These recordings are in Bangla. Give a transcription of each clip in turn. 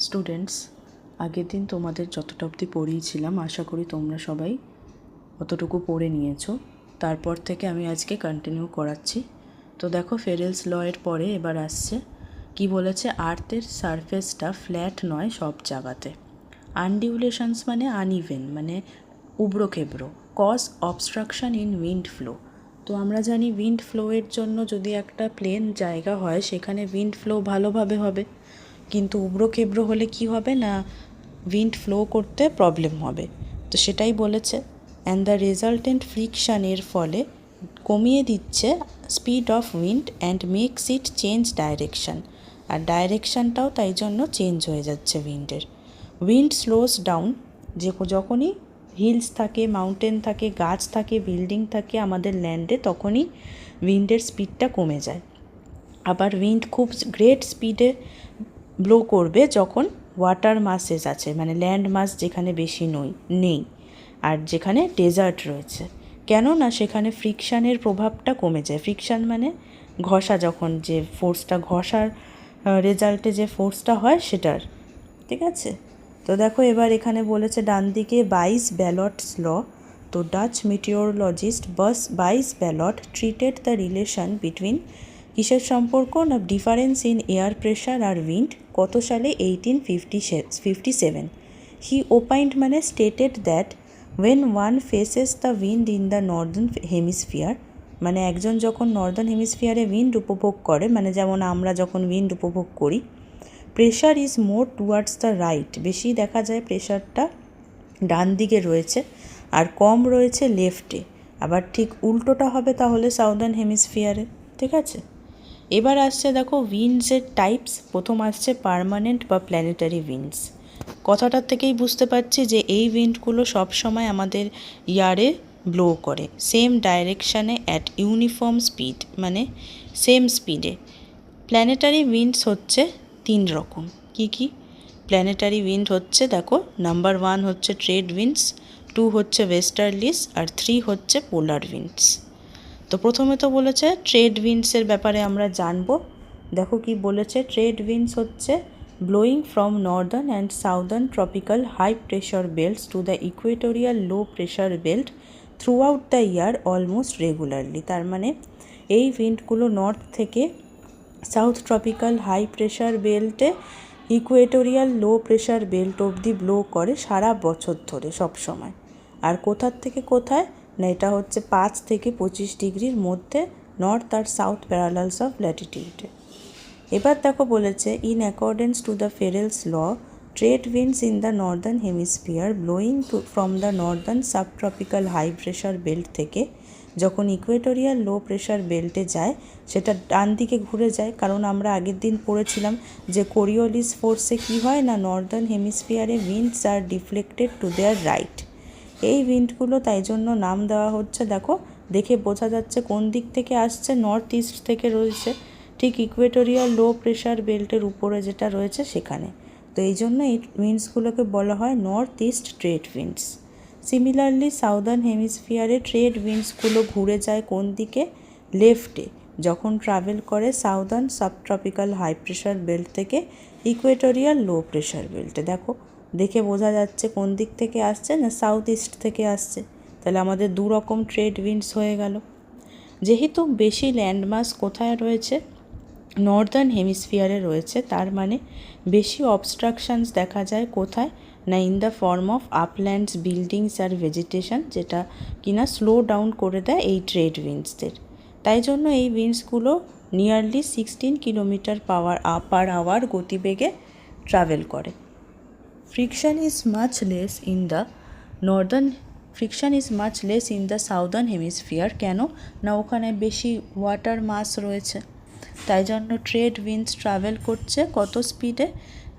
স্টুডেন্টস, আগের দিন তোমাদের যতটা অবধি পড়িয়েছিলাম আশা করি তোমরা সবাই অতটুকু পড়ে নিয়েছো। তারপর থেকে আমি আজকে কন্টিনিউ করাচ্ছি। তো দেখো, ফেরেলস ল এর পরে এবার আসছে কি বলেছে, আর্থের সারফেসটা ফ্ল্যাট নয় সব জায়গাতে। আনডিউলেশনস মানে আনইভেন, মানে উবড়ো খেবড়ো। Cause obstruction in wind flow. তো আমরা জানি উইন্ড ফ্লোয়ের জন্য যদি একটা প্লেন জায়গা হয় সেখানে উইন্ড ফ্লো ভালোভাবে হবে, কিন্তু উবড়ো খেবড়ো হলে কি হবে না, উইন্ড ফ্লো করতে প্রবলেম হবে। তো সেটাই বলেছে। অ্যান্ড দ্য রেজাল্টেন্ট ফ্রিকশানের ফলে কমিয়ে দিচ্ছে speed of wind and makes it change direction. আর ডাইরেকশানটাও তাই জন্য চেঞ্জ হয়ে যাচ্ছে উইন্ডের। উইন্ড স্লোস ডাউন, যে যখনই হিলস থাকে, মাউন্টেন থাকে, গাছ থাকে, বিল্ডিং থাকে আমাদের ল্যান্ডে, তখনই উইন্ডের স্পিডটা কমে যায়। আবার উইন্ড খুব গ্রেট স্পিডে ব্লো করবে যখন ওয়াটার মাসেস আছে, মানে ল্যান্ড মাস যেখানে বেশি নেই আর যেখানে ডেজার্ট রয়েছে। কেন না সেখানে ফ্রিকশানের প্রভাবটা কমে যায়। ফ্রিকশান মানে ঘষা, যখন যে ফোর্সটা ঘষার রেজাল্টে যে ফোর্সটা হয় সেটার, ঠিক আছে। তো দেখো এবার এখানে বলেছে ডান দিকে বাইস ব্যালটস ল। তো Dutch meteorologist Buys Ballot treated the relation between কিসের সম্পর্ক না ডিফারেন্স ইন এয়ার প্রেশার আর উইন্ড কত সালে 1857। হি ওপাইন্ড মানে stated that when one faces the wind in the northern hemisphere, মানে একজন যখন নর্দার্ন হেমিস্ফিয়ারে উইন্ড উপভোগ করে, মানে যেমন আমরা যখন উইন্ড উপভোগ করি, pressure is more towards the right, বেশি দেখা যায় প্রেশারটা ডান দিকে রয়েছে আর কম রয়েছে লেফটে। আবার ঠিক উল্টোটা হবে তাহলে সাউদার্ন হেমিস্ফিয়ারে, ঠিক আছে। এবার আসছে দেখো উইন্ডসের টাইপস। প্রথম আসছে পার্মানেন্ট বা প্ল্যানেটারি উইন্ডস। কথাটার থেকেই বুঝতে পারছি যে এই উইন্ডগুলো সবসময় আমাদের ইয়ারে ব্লো করে সেম ডাইরেকশানে অ্যাট ইউনিফর্ম স্পিড, মানে সেম স্পিডে। প্ল্যানেটারি উইন্ডস হচ্ছে 3 রকম। কি প্ল্যানেটারি উইন্ড হচ্ছে, দেখো, নাম্বার 1 হচ্ছে ট্রেড উইন্ডস, 2 হচ্ছে ওয়েস্টার্লিস, আর 3 হচ্ছে পোলার উইন্ডস। তো প্রথমে তো বলেছে ট্রেড উইন্ডসের ব্যাপারে আমরা জানবো। দেখো কি বলেছে, ট্রেড উইন্ডস হচ্ছে blowing from northern and southern tropical high pressure belts to the equatorial low pressure belt throughout the year almost regularly. তার মানে এই উইন্ডগুলো নর্থ থেকে সাউথ ট্রপিক্যাল হাই প্রেশার বেল্টে ইকুয়েটোরিয়াল লো প্রেশার বেল্ট অবধি ব্লো করে সারা বছর ধরে সব সময়। আর কোথার থেকে কোথায় না, এটা হচ্ছে 5 থেকে 25 ডিগ্রির মধ্যে নর্থ আর সাউথ প্যারালালস অফ ল্যাটিটিউডে। এবার দেখো বলেছে in accordance to the Ferrel's law trade winds in the northern hemisphere blowing from the northern subtropical high pressure belt থেকে যখন ইকুয়েটোরিয়াল লো প্রেশার বেল্টে যায় সেটা ডান দিকে ঘুরে যায়, কারণ আমরা আগের দিন পড়েছিলাম যে কোরিওলিস ফোর্সে কী হয় না, নর্দার্ন হেমিস্ফিয়ারে winds are deflected to their right. এই উইন্ডগুলো তাই জন্য নাম দেওয়া হচ্ছে, দেখো দেখে বোঝা যাচ্ছে কোন দিক থেকে আসছে, নর্থ ইস্ট থেকে রয়েছে, ঠিক ইকুয়েটোরিয়াল লো প্রেশার বেল্টের উপরে যেটা রয়েছে সেখানে। তো এই জন্য এই উইন্ডসগুলোকে বলা হয় north east trade winds. Similarly southern হেমিস্ফিয়ারে ট্রেড উইন্ডসগুলো ঘুরে যায় কোন দিকে, লেফটে, যখন ট্রাভেল করে southern subtropical high pressure belt থেকে ইকুয়েটোরিয়াল লো প্রেশার বেল্টে। দেখো দেখে বোঝা যাচ্ছে কোন দিক থেকে আসছে না, সাউথ ইস্ট থেকে আসছে। তাহলে আমাদের 2 রকম ট্রেড উইন্ডস হয়ে গেল। যেহেতু বেশি ল্যান্ডমাস কোথায় রয়েছে, নর্দার্ন হেমিস্ফিয়ারে রয়েছে, তার মানে বেশি অবস্ট্রাকশানস দেখা যায় কোথায় না, in the form of uplands, buildings আর ভেজিটেশন, যেটা কিনা স্লো ডাউন করে দেয় এই ট্রেড উইন্ডসদের। তাই জন্য এই উইন্ডসগুলো নিয়ারলি 16 কিলোমিটার পার আওয়ার গতিবেগে ট্রাভেল করে। Friction is much less in the southern hemisphere। কেন না ওখানে বেশি ওয়াটার মাস রয়েছে, তাই জন্য ট্রেড উইন্ডস ট্রাভেল করছে কত স্পিডে,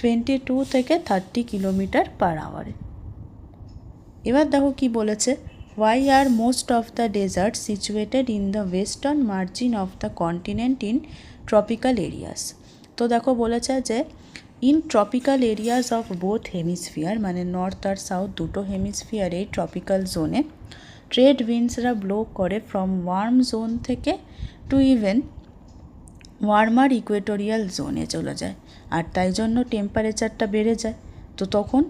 22 থেকে 30 কিলোমিটার পার আওয়ারে। এবার দেখো কি বলেছে, why are most of the deserts situated in the western margin of the continent in tropical areas। তো দেখো বলেছে যে in tropical areas of both hemisphere, মানে নর্থ আর সাউথ দুটো হেমিস্ফিয়ারে ট্রপিক্যাল জোনে ট্রেড উইন্ডসরা ব্লো করে ফ্রম ওয়ার্ম জোন থেকে টু ইভেন ওয়ার্মার ইকুয়েটোরিয়াল জোনে চলে যায়, আর তাই জন্য টেম্পারেচারটা বেড়ে যায়। তো তখন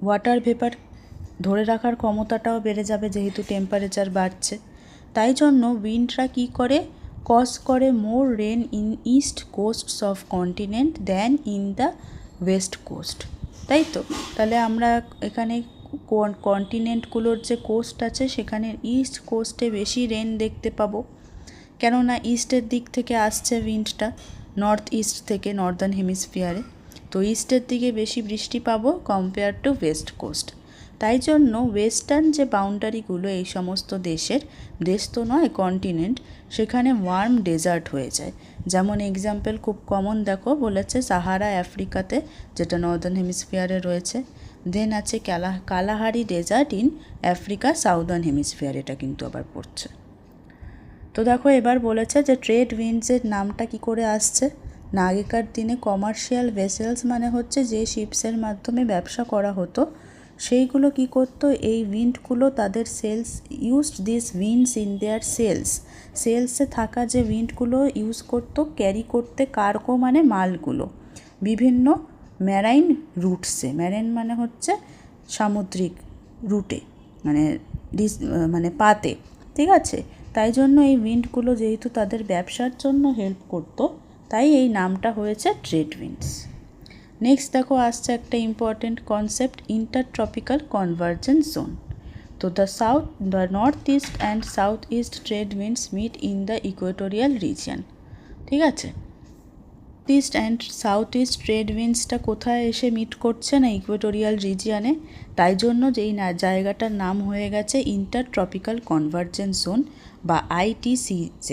ওয়াটার ভেপার ধরে রাখার ক্ষমতাটাও বেড়ে যাবে, যেহেতু টেম্পারেচার বাড়ছে। তাই জন্য উইন্ডরা কী করে, কজ করে more rain in east coasts of continent than in the west coast, তাই তো? তাহলে আমরা এখানে কন্টিনেন্টগুলোর যে কোস্ট আছে সেখানে ইস্ট কোস্টে বেশি রেন দেখতে পাবো, কেননা ইস্টের দিক থেকে আসছে উইন্ডটা, নর্থ ইস্ট থেকে, নর্দার্ন হেমিস্ফিয়ারে। তো ইস্টের দিকে বেশি বৃষ্টি পাবো কম্পেয়ার টু ওয়েস্ট কোস্ট। তাই জন্য ওয়েস্টার্ন যে বাউন্ডারিগুলো এই সমস্ত দেশের, দেশ তো নয় কন্টিনেন্ট, সেখানে ওয়ার্ম ডেজার্ট হয়ে যায়। যেমন এক্সাম্পল খুব কমন দেখো, বলেছে সাহারা আফ্রিকাতে, যেটা নর্দার্ন হেমিস্ফিয়ারে রয়েছে। দেন আছে Kalahari desert in Africa southern hemisphere, এটা কিন্তু আবার পড়ছে। তো দেখো এবার বলেছে যে ট্রেড উইন্ডসের নামটা কি করে আসছে না, আগেকার দিনে কমার্শিয়াল ভেসেলস মানে হচ্ছে যে শিপসের মাধ্যমে ব্যবসা করা হতো, সেইগুলো কি করতো, এই উইন্ডগুলো তাদের sails used this winds in their সেলসে থাকা যে উইন্ডগুলো ইউজ করতো ক্যারি করতে কার্গো মানে মালগুলো বিভিন্ন ম্যারাইন রুটসে, ম্যারাইন মানে হচ্ছে সামুদ্রিক রুটে, মানে পাতে, ঠিক আছে? তাই জন্য এই উইন্ডগুলো যেহেতু তাদের ব্যবসার জন্য হেল্প করতো, তাই এই নামটা হয়েছে ট্রেড উইন্ডস। নেক্সট দেখো আসছে একটা important concept, intertropical convergence zone. তো the north east and south east trade winds meet in the equatorial region, ঠিক আছে? East and south east trade উইন্ডসটা কোথায় এসে মিট করছে না, ইকুয়েটোরিয়াল রিজিয়নে। তাই জন্য যেই জায়গাটার নাম হয়ে গেছে ইন্টারট্রপিক্যাল কনভার্জেন্স জোন বা ITCZ।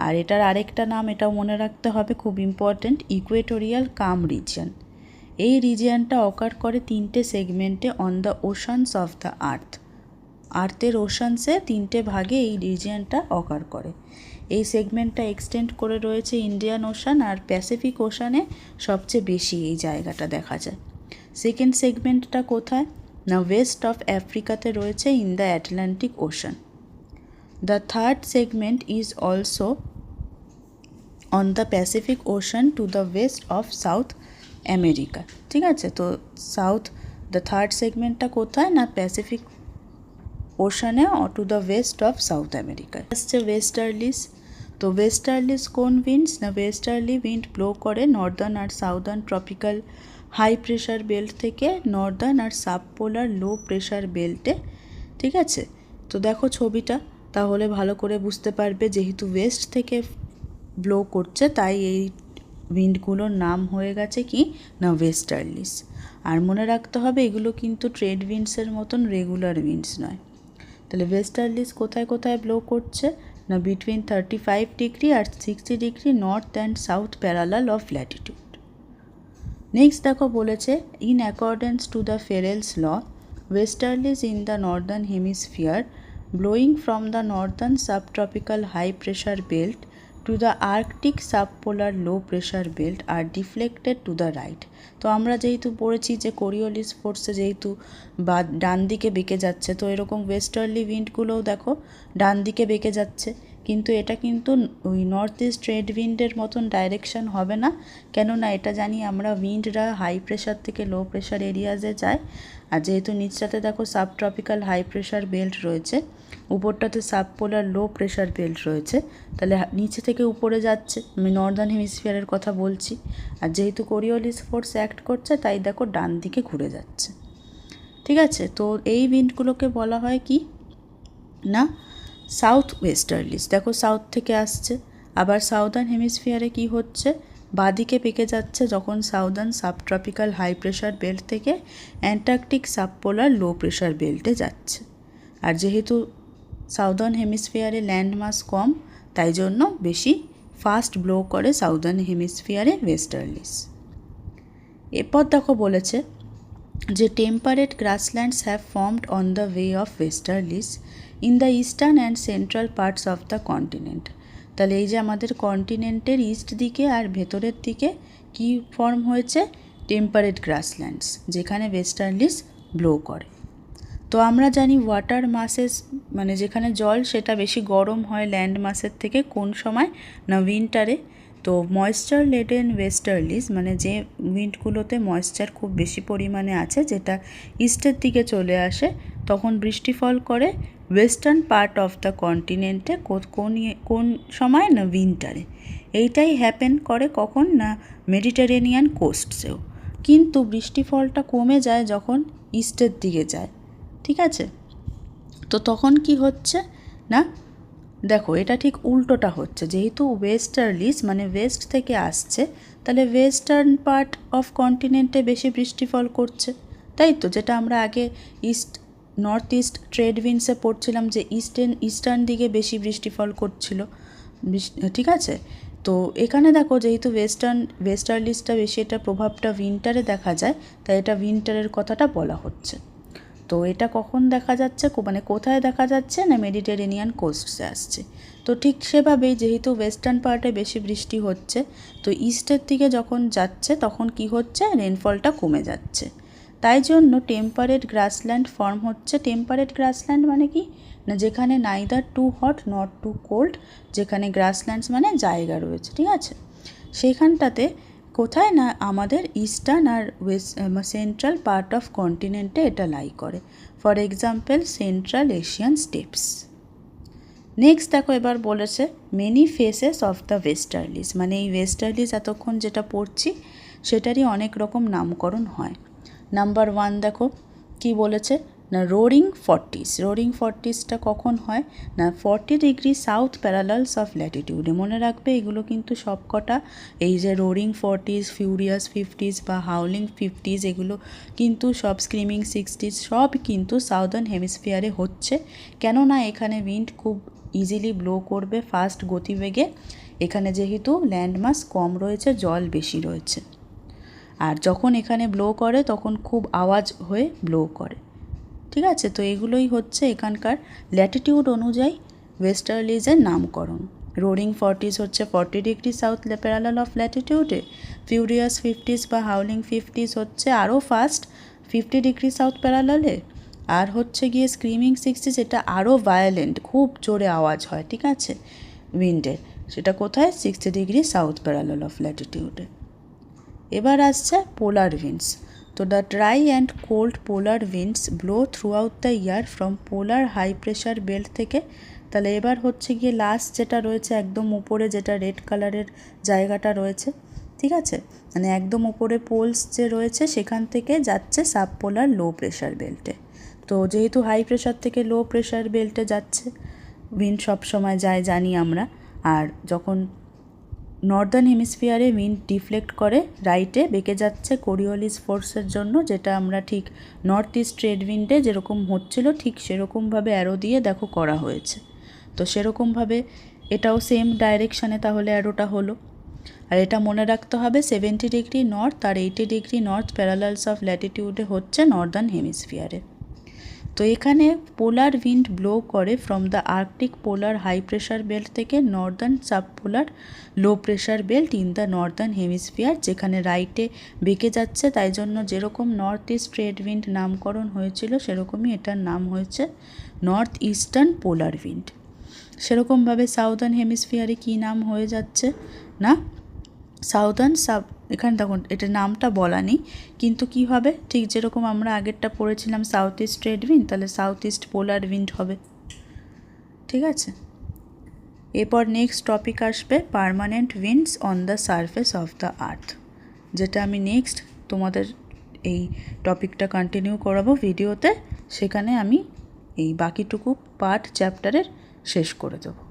আর এটার আরেকটা নাম, এটাও মনে রাখতে হবে, খুব ইম্পর্ট্যান্ট, ইকুয়েটোরিয়াল কাম রিজিয়ন। এই রিজিয়নটা অকার করে 3টে সেগমেন্টে on the oceans of the আর্থের ওশানসে 3টে ভাগে এই রিজিয়নটা অকার করে। এই সেগমেন্টটা এক্সটেন্ড করে রয়েছে ইন্ডিয়ান ওশান আর প্যাসিফিক ওশানে সবচেয়ে বেশি এই জায়গাটা দেখা যায়। সেকেন্ড সেগমেন্টটা কোথায় না, ওয়েস্ট অফ আফ্রিকাতে রয়েছে in the Atlantic ocean. The third segment is also on the Pacific ocean to the west of South America, ঠিক আছে? তো দ্য থার্ড সেগমেন্টটা কোথায় না, প্যাসিফিক ওশানে to the west of South America. আসছে ওয়েস্টার্লিস। তো ওয়েস্টার্লিস কোন উইন্ডস না, ওয়েস্টার্লি উইন্ড ব্লো করে নর্দার্ন আর southern tropical high pressure belt থেকে নর্দার্ন আর সাবপোলার লো প্রেশার বেল্টে, ঠিক আছে? তো দেখো ছবিটা, তাহলে ভালো করে বুঝতে পারবে, যেহেতু ওয়েস্ট থেকে ব্লো করছে তাই এই উইন্ডগুলোর নাম হয়ে গেছে কি না, ওয়েস্টার্লিস। আর মনে রাখতে হবে এগুলো কিন্তু ট্রেড উইন্ডসের মতন রেগুলার উইন্ডস নয়। তাহলে ওয়েস্টার্লিস কোথায় কোথায় ব্লো করছে না, বিটুইন 35 ডিগ্রি আর 60 degree north and south parallel of latitude. Next দেখো বলেছে, in accordance to the Ferrel's law, westerlies in the northern hemisphere blowing from the northern subtropical high pressure belt to the arctic subpolar low pressure belt are deflected to the right. তো আমরা যেহেতু পড়েছি যে কোরিওলিস ফোর্সে যেহেতু বা ডান দিকে বেঁকে যাচ্ছে, তো এরকম ওয়েস্টার্লি উইন্ডগুলোও দেখো ডান দিকে বেঁকে যাচ্ছে, কিন্তু এটা কিন্তু ওই নর্থ ইস্ট ট্রেড উইন্ডের মতন ডাইরেকশন হবে না, কেননা এটা জানি আমরা উইন্ডরা হাই প্রেশার থেকে লো প্রেশার এরিয়াজে যায়, আর যেহেতু নিচটাতে দেখো সাবট্রপিক্যাল হাই প্রেশার বেল্ট রয়েছে, উপরটাতে সাবপোলার লো প্রেশার বেল্ট রয়েছে, তাহলে নিচে থেকে উপরে যাচ্ছে, আমি নর্দার্ন হেমিস্ফিয়ারের কথা বলছি, আর যেহেতু কোরিওলিস ফোর্স অ্যাক্ট করছে তাই দেখো ডান দিকে ঘুরে যাচ্ছে, ঠিক আছে? তো এই উইন্ডগুলোকে বলা হয় কি না, সাউথ ওয়েস্টার্লিস। দেখো সাউথ থেকে আসছে, আবার সাউদার্ন হেমিস্ফিয়ারে কি হচ্ছে, বাদিকে পেকে যাচ্ছে যখন southern subtropical high pressure belt থেকে অ্যান্টার্কটিক সাবপোলার লো প্রেশার বেল্টে যাচ্ছে। আর যেহেতু সাউদার্ন হেমিস্ফিয়ারে ল্যান্ড মাস কম, তাই জন্য বেশি ফাস্ট ব্লো করে সাউদার্ন হেমিস্ফিয়ারে ওয়েস্টার্লিস। এরপর দেখো বলেছে যে temperate grasslands have formed on the way of westerlies in the eastern and central parts of the continent. তাহলে এই যে আমাদের কন্টিনেন্টের ইস্ট দিকে আর ভেতরের দিকে কি ফর্ম হয়েছে, টেম্পারেট গ্রাসল্যান্ডস, যেখানে ওয়েস্টার্লিস ব্লো করে। তো আমরা জানি ওয়াটার মাসেস মানে যেখানে জল সেটা বেশি গরম হয় ল্যান্ড মাসের থেকে, কোন সময় না, উইন্টারে। তো ময়েশ্চার লেডেন ওয়েস্টার্লিজ মানে যে উইন্ডগুলোতে ময়েশ্চার খুব বেশি পরিমাণে আছে, যেটা ইস্টের দিকে চলে আসে, তখন বৃষ্টিফল করে ওয়েস্টার্ন পার্ট অফ দ্য কন্টিনেন্টে। কোন সময় না, উইন্টারে। এইটাই হ্যাপেন করে কখন না, মেডিটেরেনিয়ান কোস্টসেও। কিন্তু বৃষ্টিফলটা কমে যায় যখন ইস্টের দিকে যায়, ঠিক আছে? তো তখন কি হচ্ছে না, দেখো এটা ঠিক উল্টোটা হচ্ছে। যেহেতু ওয়েস্টার্লিজ মানে ওয়েস্ট থেকে আসছে, তাহলে ওয়েস্টার্ন পার্ট অফ কন্টিনেন্টে বেশি বৃষ্টিফল করছে, তাই তো? যেটা আমরা আগে নর্থ ইস্ট ট্রেড উইন্ডসে পড়ছিলাম যে ইস্টার্ন দিকে বেশি বৃষ্টিফল করছিল, ঠিক আছে? তো এখানে দেখো যেহেতু ওয়েস্টার্লিজটা বেশি, এটা প্রভাবটা উইন্টারে দেখা যায়, তাই এটা উইন্টারের কথাটা বলা হচ্ছে। তো এটা কখন দেখা যাচ্ছে, মানে কোথায় দেখা যাচ্ছে না, মেডিটেরেনিয়ান কোস্টসে আসছে। তো ঠিক সেভাবেই যেহেতু ওয়েস্টার্ন পার্টে বেশি বৃষ্টি হচ্ছে, তো ইস্টের দিকে যখন যাচ্ছে তখন কি হচ্ছে, রেনফলটা কমে যাচ্ছে। তাই জন্য টেম্পারেট গ্রাসল্যান্ড ফর্ম হচ্ছে। টেম্পারেট গ্রাসল্যান্ড মানে কি না, যেখানে neither too hot not too cold, যেখানে গ্রাসল্যান্ডস মানে জায়গা রয়েছে, ঠিক আছে? সেইখানটাতে কোথায় না, আমাদের ইস্টার্ন আর সেন্ট্রাল পার্ট অফ কন্টিনেন্টে এটা লাই করে। For example central Asian steppes. Next দেখো এবার বলেছে many faces of the westerlies, মানে এই ওয়েস্টার্লিজ এতক্ষণ যেটা পড়ছি সেটারই অনেক রকম নামকরণ হয়। নাম্বার 1 দেখো কি বলেছে না, রোরিং ফর্টিস। রোরিং ফর্টিসটা কখন হয় না, 40 ডিগ্রি সাউথ প্যারালালস অফ ল্যাটিটিউডে। মনে রাখবে এগুলো কিন্তু সবকটা, এই যে রোরিং ফর্টিস, ফিউরিয়াস 50s বা হাউলিং 50s, এগুলো কিন্তু সব স্ক্রিমিং 60s, সব কিন্তু সাউদার্ন হেমিস্ফিয়ারে হচ্ছে। কেননা এখানে উইন্ড খুব ইজিলি ব্লো করবে ফাস্ট গতিবেগে, এখানে যেহেতু ল্যান্ডমাস কম রয়েছে, জল বেশি রয়েছে। আর যখন এখানে ব্লো করে তখন খুব আওয়াজ হয়ে ব্লো করে, ঠিক আছে? তো এগুলোই হচ্ছে এখানকার ল্যাটিটিউড অনুযায়ী ওয়েস্টার্লিজের নামকরণ। রোরিং ফর্টিস হচ্ছে 40 ডিগ্রি সাউথ প্যারালাল অফ ল্যাটিটিউডে, ফিউরিয়াস 50s বা হাউলিং 50s হচ্ছে আরও ফাস্ট 50 ডিগ্রি সাউথ প্যারালালে, আর হচ্ছে গিয়ে স্ক্রিমিং 60s, এটা আরও ভায়োলেন্ট, খুব জোরে আওয়াজ হয়, ঠিক আছে, উইন্ডের, সেটা কোথায়, 60 ডিগ্রি সাউথ প্যারালাল অফ ল্যাটিটিউডে। এবার আসছে পোলার উইন্ডস। তো the dry and cold polar winds blow throughout the year from polar high pressure belt থেকে। তাহলে এবার হচ্ছে গিয়ে লাস্ট যেটা রয়েছে একদম উপরে, যেটা রেড কালারের জায়গাটা রয়েছে, ঠিক আছে, মানে একদম উপরে পোলস যে রয়েছে সেখান থেকে যাচ্ছে সাব পোলার লো প্রেশার বেল্টে। তো যেহেতু হাই প্রেশার থেকে লো প্রেশার বেল্টে যাচ্ছে উইন্ড সবসময় যায় জানি আমরা, আর যখন নর্দার্ন হেমিস্ফিয়ারে উইন্ড ডিফ্লেক্ট করে রাইটে বেঁকে যাচ্ছে কোরিওলিস ফোর্সের জন্য, যেটা আমরা ঠিক নর্থ ইস্ট ট্রেড উইন্ডে যেরকম হচ্ছিল ঠিক সেরকমভাবে অ্যারো দিয়ে দেখো করা হয়েছে। তো সেরকমভাবে এটাও সেম ডাইরেকশানে তাহলে অ্যারোটা হলো। আর এটা মনে রাখতে হবে 70 ডিগ্রি নর্থ আর 80 ডিগ্রি নর্থ প্যারালালস অফ ল্যাটিটিউডে হচ্ছে নর্দার্ন হেমিস্ফিয়ারে। তো এখানে পোলার উইন্ড ব্লো করে from the arctic polar high pressure belt থেকে northern subpolar low pressure belt in the northern hemisphere, যেখানে রাইটে বেঁকে যাচ্ছে, তাই জন্য যেরকম নর্থ ইস্ট ট্রেড উইন্ড নামকরণ হয়েছিল সেরকমই এটার নাম হয়েছে নর্থ ইস্টার্ন পোলার উইন্ড। সেরকমভাবে সাউদার্ন হেমিস্ফিয়ারে কী নাম হয়ে যাচ্ছে না, সাউদার্ন এখানে দেখুন এটা নামটা বলা নেই, কিন্তু কি হবে, ঠিক যেরকম আমরা আগেরটা পড়েছিলাম সাউথ ইস্ট ট্রেড উইন্ড, তাহলে সাউথ ইস্ট পোলার উইন্ড হবে, ঠিক আছে? এরপর নেক্সট টপিক আসবে permanent winds on the surface of the earth, যেটা আমি নেক্সট তোমাদের এই টপিকটা কন্টিনিউ করাবো ভিডিওতে, সেখানে আমি এই বাকিটুকু পার্ট চ্যাপ্টারের শেষ করে দেবো।